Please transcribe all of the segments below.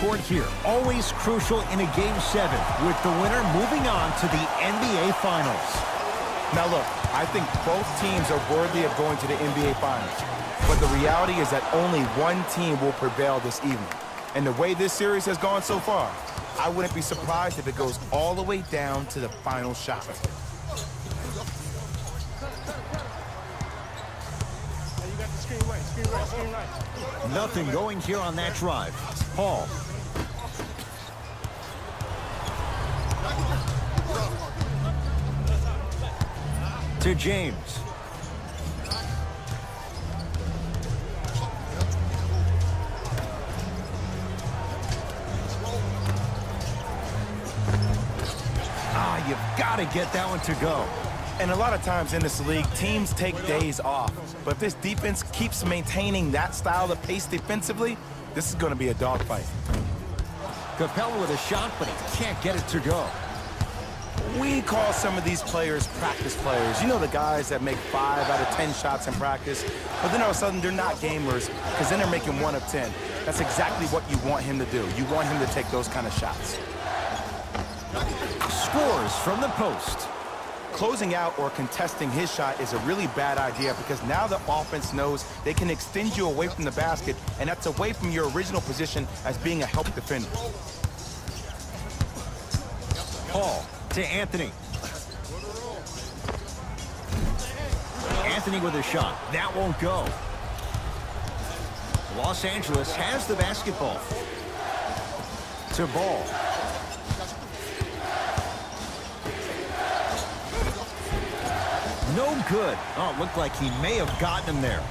court here. Always crucial in a Game 7, with the winner moving on to the NBA Finals. Now look, I think both teams are worthy of going to the NBA Finals. But the reality is that only one team will prevail this evening. And the way this series has gone so far, I wouldn't be surprised if it goes all the way down to the final shot. Nothing going here on that drive. Paul. To James. You've got to get that one to go. And a lot of times in this league, teams take days off. But if this defense keeps maintaining that style of pace defensively, this is going to be a dogfight. Capella with a shot, but he can't get it to go. We call some of these players practice players. You know, the guys that make 5 out of 10 shots in practice, but then all of a sudden they're not gamers because then they're making 1 of 10. That's exactly what you want him to do. You want him to take those kind of shots. Scores from the post. Closing out or contesting his shot is a really bad idea because now the offense knows they can extend you away from the basket, and that's away from your original position as being a help defender. Paul to Anthony. Anthony with a shot. That won't go. Los Angeles has the basketball. To Ball. No good. Oh, it looked like he may have gotten him there.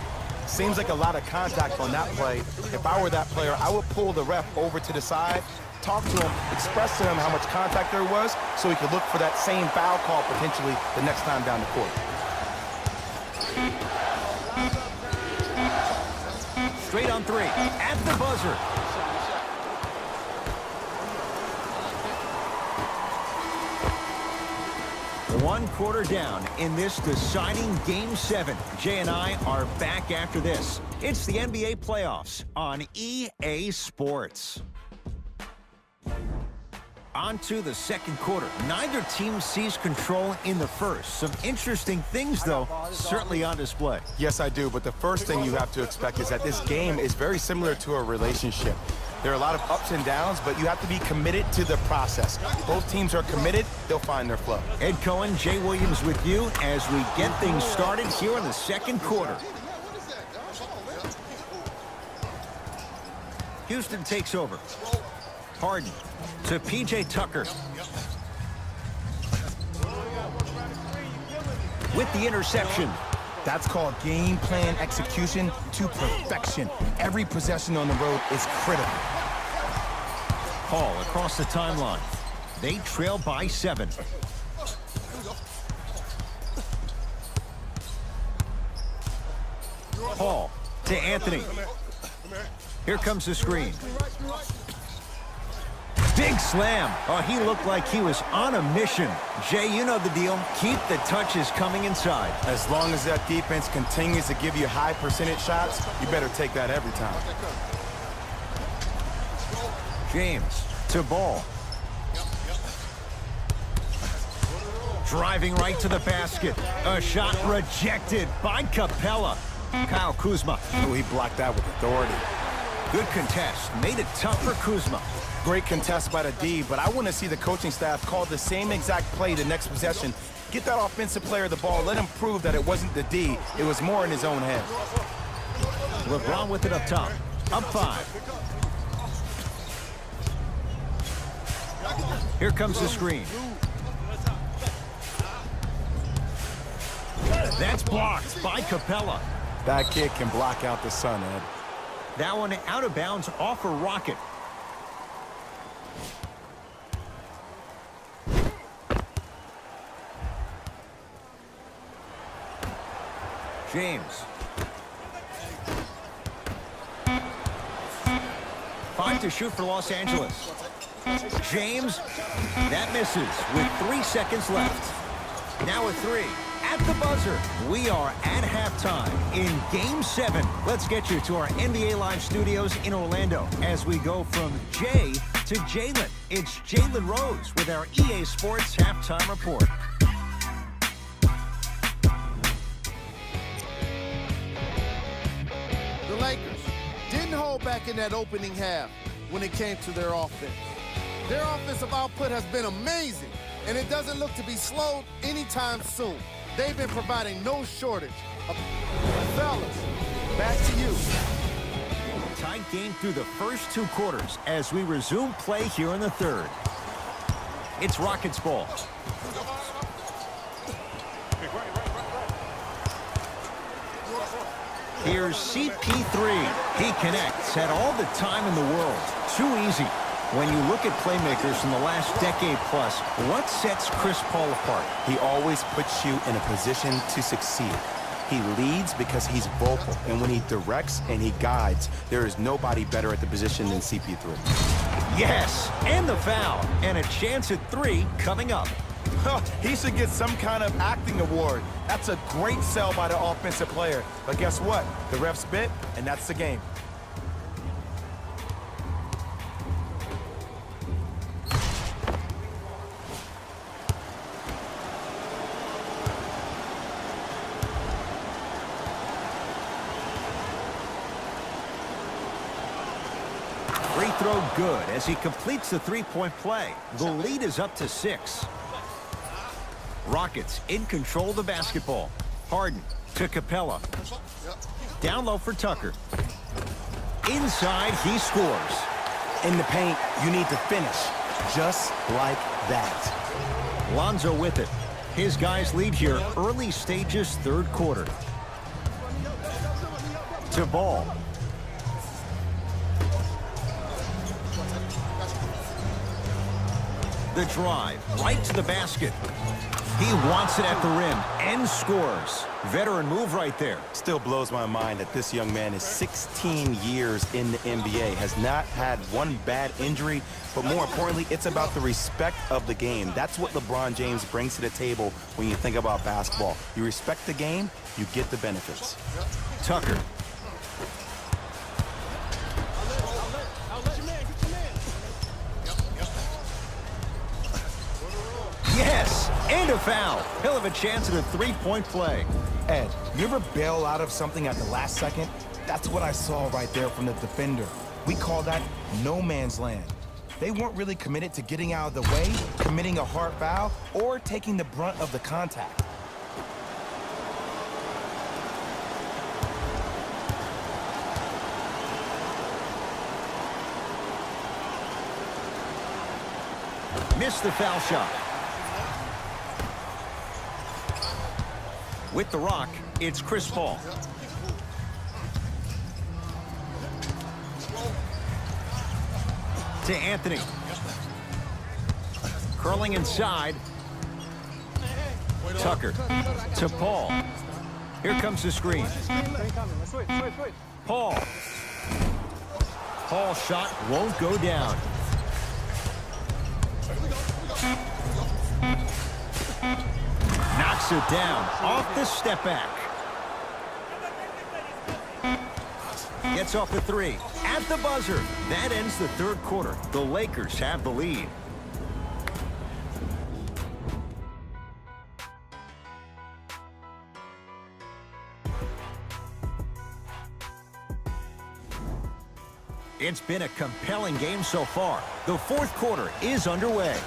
Seems like a lot of contact on that play. If I were that player, I would pull the ref over to the side, talk to him, express to him how much contact there was so he could look for that same foul call potentially the next time down the court. Straight on 3. At the buzzer. One quarter down in this deciding Game 7. Jay and I are back after this. It's the NBA playoffs on EA Sports. On to the second quarter. Neither team sees control in the first. Some interesting things, though, certainly on display. Yes, I do, but the first thing you have to expect is that this game is very similar to a relationship. There are a lot of ups and downs, but you have to be committed to the process. Both teams are committed, they'll find their flow. Ed Cohen, Jay Williams with you as we get things started here in the second quarter. Houston takes over. Harden to P.J. Tucker. With the interception. That's called game plan execution to perfection. Every possession on the road is critical. Paul across the timeline. They trail by 7. Paul to Anthony. Here comes the screen. Big slam. Oh, he looked like he was on a mission. Jay, you know the deal. Keep the touches coming inside. As long as that defense continues to give you high percentage shots, you better take that every time. James to Ball. Driving right to the basket. A shot rejected by Capella. Kyle Kuzma. Oh, he blocked that with authority. Good contest. Made it tough for Kuzma. Great contest by the D, but I want to see the coaching staff call the same exact play the next possession. Get that offensive player the ball. Let him prove that it wasn't the D. It was more in his own head. LeBron with it up top. Up 5. Here comes the screen. That's blocked by Capella. That kid can block out the sun, Ed. That one out of bounds off a rocket. James. 5 to shoot for Los Angeles. James, that misses with 3 seconds left. Now a 3. at the buzzer. We are at halftime in Game 7. Let's get you to our NBA Live studios in Orlando as we go from Jay to Jalen. It's Jalen Rose with our EA Sports Halftime Report. The Lakers didn't hold back in that opening half when it came to their offense. Their offensive output has been amazing, and it doesn't look to be slowed anytime soon. They've been providing no shortage of... Fellas, back to you. Tight game through the first 2 quarters as we resume play here in the third. It's Rockets ball. Here's CP3. He connects, had all the time in the world. Too easy. When you look at playmakers in the last decade plus, what sets Chris Paul apart? He always puts you in a position to succeed. He leads because he's vocal, and when he directs and he guides, there is nobody better at the position than CP3. Yes, and the foul, and a chance at 3 coming up. He should get some kind of acting award. That's a great sell by the offensive player. But guess what? The refs bit, and that's the game. Free throw good as he completes the 3-point play. The lead is up to 6. Rockets in control of the basketball. Harden to Capella. Down low for Tucker. Inside, he scores. In the paint, you need to finish just like that. Lonzo with it. His guys lead here early stages, third quarter. To Ball. The drive, right to the basket. He wants it at the rim and scores. Veteran move right there. Still blows my mind that this young man is 16 years in the NBA, has not had one bad injury, but more importantly, it's about the respect of the game. That's what LeBron James brings to the table when you think about basketball. You respect the game, you get the benefits. Tucker. Yes, and a foul. He'll have a chance at a 3-point play. Ed, you ever bail out of something at the last second? That's what I saw right there from the defender. We call that no man's land. They weren't really committed to getting out of the way, committing a hard foul, or taking the brunt of the contact. Missed the foul shot. With the rock, it's Chris Paul. To Anthony. Curling inside. Tucker. To Paul. Here comes the screen. Paul. Paul's shot won't go down. Knocks it down off the step back. Gets off the 3 at the buzzer. That ends the third quarter. The Lakers have the lead. It's been a compelling game so far. The fourth quarter is underway.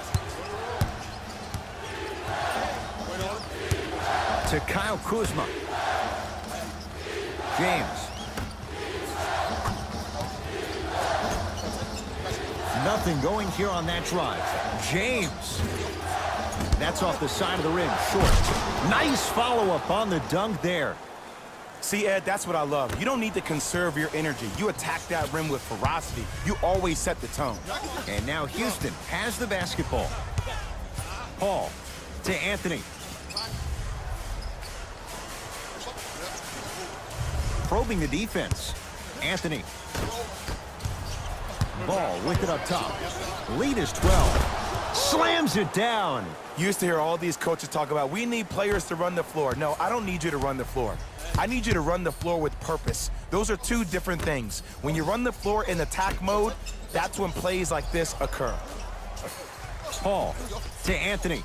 To Kyle Kuzma. James. Nothing going here on that drive. James. That's off the side of the rim, short. Nice follow-up on the dunk there. See, Ed, that's what I love. You don't need to conserve your energy. You attack that rim with ferocity. You always set the tone. And now Houston has the basketball. Paul to Anthony. Probing the defense. Anthony. Ball with it up top. Lead is 12. Slams it down. You used to hear all these coaches talk about, we need players to run the floor. No, I don't need you to run the floor. I need you to run the floor with purpose. Those are two different things. When you run the floor in attack mode, that's when plays like this occur. Paul to Anthony.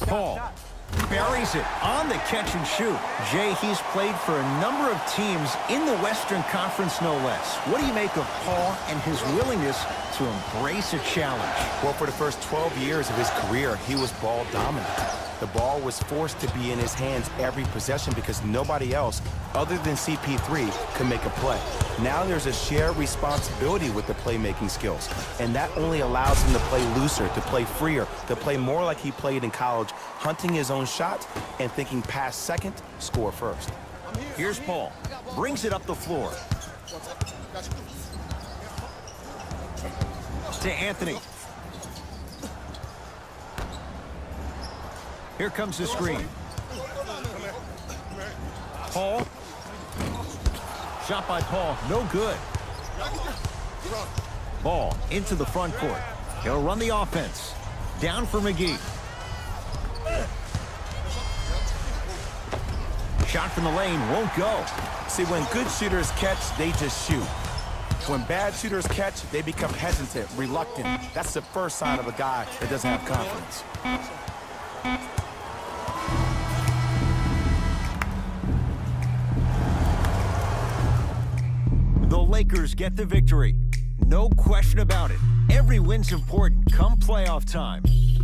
Paul buries it on the catch and shoot. Jay, he's played for a number of teams in the Western Conference, no less. What do you make of Paul and his willingness to embrace a challenge? Well, for the first 12 years of his career, he was ball dominant. The ball was forced to be in his hands every possession because nobody else, other than CP3, could make a play. Now there's a shared responsibility with the playmaking skills, and that only allows him to play looser, to play freer, to play more like he played in college, hunting his own shot and thinking pass second, score first. Here's Paul. Brings it up the floor. To Anthony. Here comes the screen. Paul. Shot by Paul, no good. Ball into the front court. He'll run the offense. Down for McGee. Shot from the lane, won't go. See, when good shooters catch, they just shoot. When bad shooters catch, they become hesitant, reluctant. That's the first sign of a guy that doesn't have confidence. The Lakers get the victory. No question about it. Every win's important come playoff time.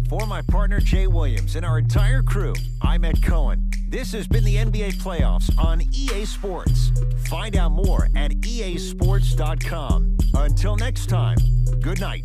For my partner Jay Williams and our entire crew, I'm Ed Cohen. This has been the NBA playoffs on EA Sports. Find out more at easports.com. Until next time, good night.